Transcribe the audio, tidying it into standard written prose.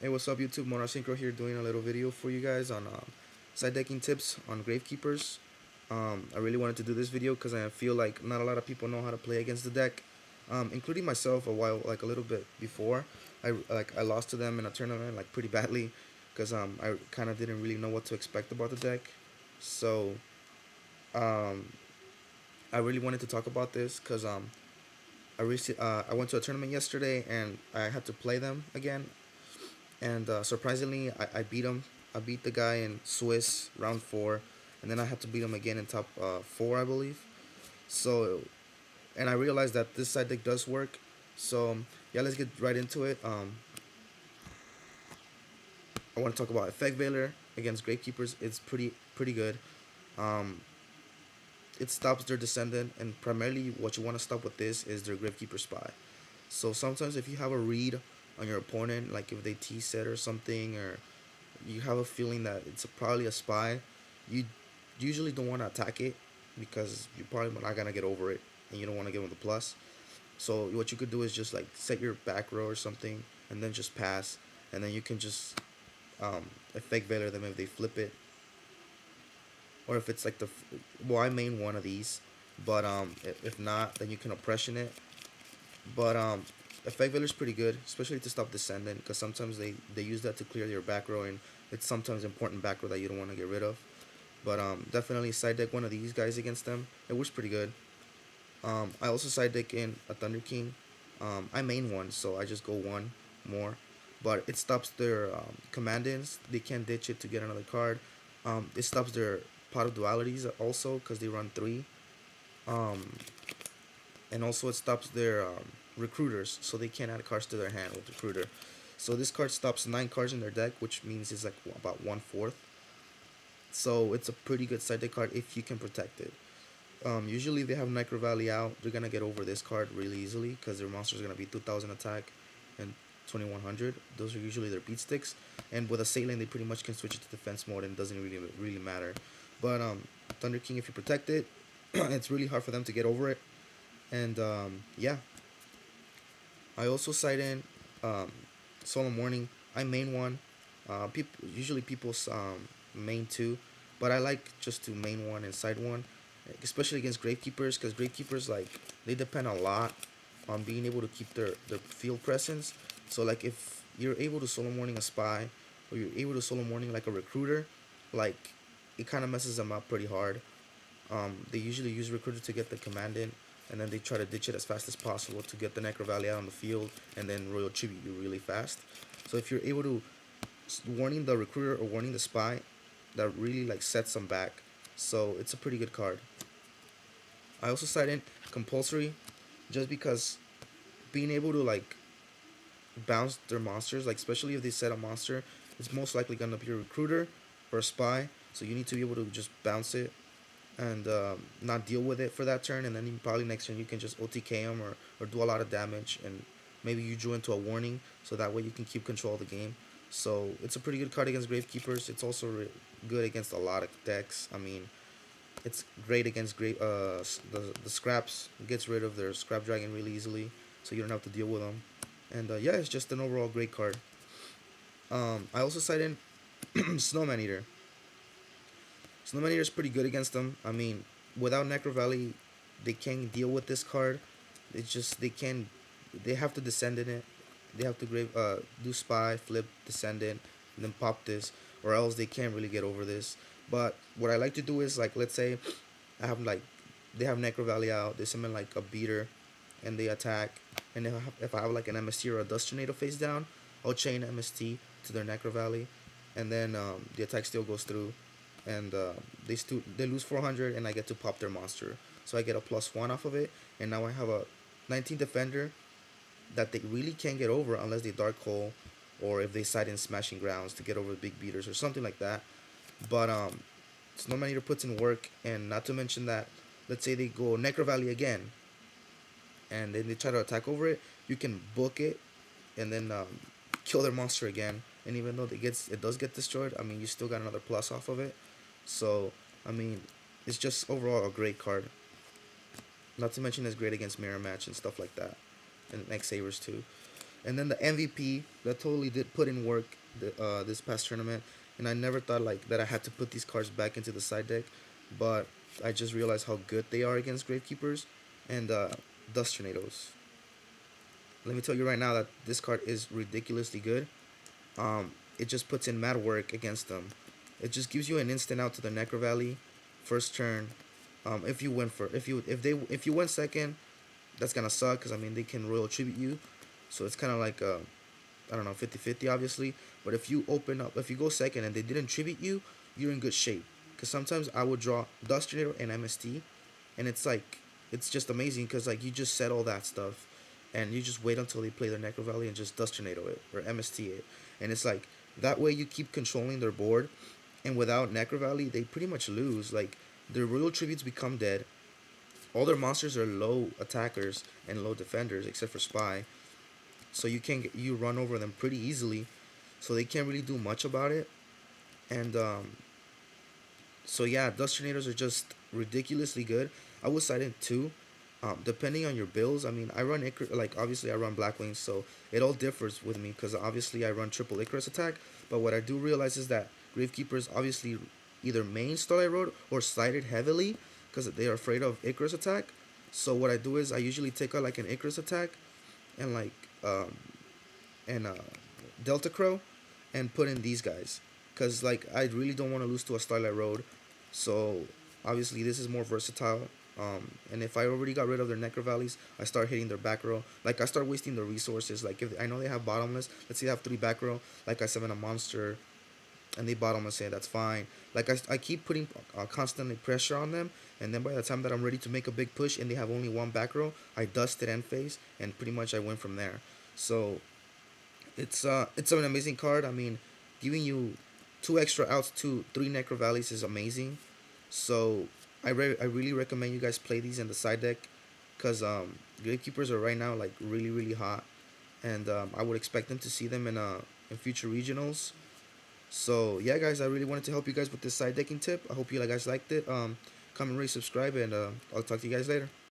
Hey, what's up, YouTube? Monasynchro here, doing a little video for you guys on side decking tips on gravekeepers. I really wanted to do this video because I feel like not a lot of people know how to play against the deck, including myself. A little bit before, I lost to them in a tournament like pretty badly because I kind of didn't really know what to expect about the deck. So um, I really wanted to talk about this because I went to a tournament yesterday and I had to play them again. And surprisingly, I beat him. I beat the guy in Swiss round 4, and then I had to beat him again in top 4, I believe. So, and I realized that this side deck does work. So yeah, let's get right into it. I want to talk about Effect Veiler against Gravekeepers. It's pretty good. Um, it stops their Descendant, and primarily what you want to stop with this is their Gravekeeper Spy. So sometimes if you have a read on your opponent, like if they T-set or something, or you have a feeling that it's probably a spy, you usually don't want to attack it because you're probably not gonna get over it, and you don't want to give them the plus. So what you could do is just like set your back row or something, and then just pass, and then you can just effect veiler them if they flip it, or if it's like well, I main one of these, but if not, then you can oppression it. But effect veiler is pretty good, especially to stop descendant, because sometimes they use that to clear your back row, and it's sometimes important back row that you don't want to get rid of. But definitely side deck one of these guys against them. It works pretty good. I also side deck in a Thunder King. I main one, so I just go one more. But it stops their command-ins. They can't ditch it to get another card. It stops their pot of dualities also because they run 3. Um, and also it stops their recruiters, so they can't add cards to their hand with recruiter. So this card stops 9 cards in their deck, which means it's like about 1/4. So it's a pretty good side deck card if you can protect it. Usually they have Necro Valley out. They're gonna get over this card really easily because their monster is gonna be 2,000 attack and 2,100. Those are usually their beat sticks. And with a Sailing, they pretty much can switch it to defense mode and it doesn't really matter. But Thunder King, if you protect it, it's really hard for them to get over it. And yeah, I also side in Solemn Warning. I main one. Usually people main 2, but I like just to main 1 and side 1, especially against Gravekeepers, because Gravekeepers, like, they depend a lot on being able to keep their field presence. So like if you're able to Solemn Warning a spy, or you're able to Solemn Warning like a recruiter, like it kind of messes them up pretty hard. They usually use recruiter to get the command in, and then they try to ditch it as fast as possible to get the Necro Valley out on the field, and then Royal Tribute you really fast. So if you're able to warning the recruiter or warning the spy, that really like sets them back. So it's a pretty good card. I also side in Compulsory, just because being able to like bounce their monsters, like especially if they set a monster, it's most likely gonna be a recruiter or a spy. So you need to be able to just bounce it and not deal with it for that turn, and then probably next turn you can just OTK them or do a lot of damage, and maybe you drew into a warning, so that way you can keep control of the game. So it's a pretty good card against Gravekeepers. It's also good against a lot of decks. I mean, it's great against the scraps. It gets rid of their scrap dragon really easily, so you don't have to deal with them. And yeah, it's just an overall great card. I also side in Snowman Eater. Snowman Eater is pretty good against them. I mean, without Necro Valley, they can't deal with this card. It's just they can. They have to descend in it. They have to do spy, flip, descendant, and then pop this, or else they can't really get over this. But what I like to do is, like, let's say I have like they have Necro Valley out, they summon like a beater, and they attack. And if I have like an MST or a Dust Tornado face down, I'll chain MST to their Necro Valley, and then the attack still goes through, and they lose 400, and I get to pop their monster, so I get a +1 off of it, and now I have a 19 defender that they really can't get over unless they Dark Hole, or if they side in Smashing Grounds to get over the big beaters or something like that. But Snowman Eater puts in work, and not to mention that, let's say they go Necro Valley again, and then they try to attack over it, you can book it, and then kill their monster again. And even though it does get destroyed, I mean, you still got another plus off of it. So I mean, it's just overall a great card. Not to mention it's great against mirror match and stuff like that, and X Sabers too. And then the MVP that totally did put in work this past tournament, and I never thought like that I had to put these cards back into the side deck, but I just realized how good they are against Gravekeepers and Dust Tornadoes. Let me tell you right now that this card is ridiculously good. It just puts in mad work against them. It just gives you an instant out to the Necro Valley, first turn. If you win for if you win second, that's gonna suck because I mean they can royal tribute you, so it's kind of like I don't know 50-50 obviously. But if you go second and they didn't tribute you, you're in good shape. Because sometimes I would draw Dust Tornado and MST, and it's like it's just amazing because like you just set all that stuff, and you just wait until they play their Necro Valley and just Dust Tornado it or MST it, and it's like that way you keep controlling their board, and without Necro Valley they pretty much lose. Like their royal tributes become dead. All their monsters are low attackers and low defenders except for Spy, so you run over them pretty easily, so they can't really do much about it. And so yeah, Dust Tornadoes are just ridiculously good. I would cite it too. Depending on your builds, I mean, I run like obviously I run Blackwings, so it all differs with me because obviously I run triple Icarus attack. But what I do realize is that Gravekeepers obviously either main Starlight Road or side it heavily because they are afraid of Icarus attack. So what I do is I usually take out like an Icarus attack and like and Delta Crow and put in these guys because like I really don't want to lose to a Starlight Road. So obviously this is more versatile. And if I already got rid of their Necro Valleys, I start hitting their back row. Like I start wasting their resources. Like if I know they have bottomless, let's say they have 3 back row. Like I summon a monster, and they bottomless say that's fine. Like I keep putting constantly pressure on them, and then by the time that I'm ready to make a big push and they have only 1 back row, I dust it end phase, and pretty much I win from there. So it's an amazing card. I mean, giving you 2 extra outs to 3 Necro Valleys is amazing. So I really recommend you guys play these in the side deck, cause Gravekeepers are right now like really hot, and I would expect them to see them in future regionals. So yeah, guys, I really wanted to help you guys with this side decking tip. I hope you guys liked it. Comment, rate, subscribe, and I'll talk to you guys later.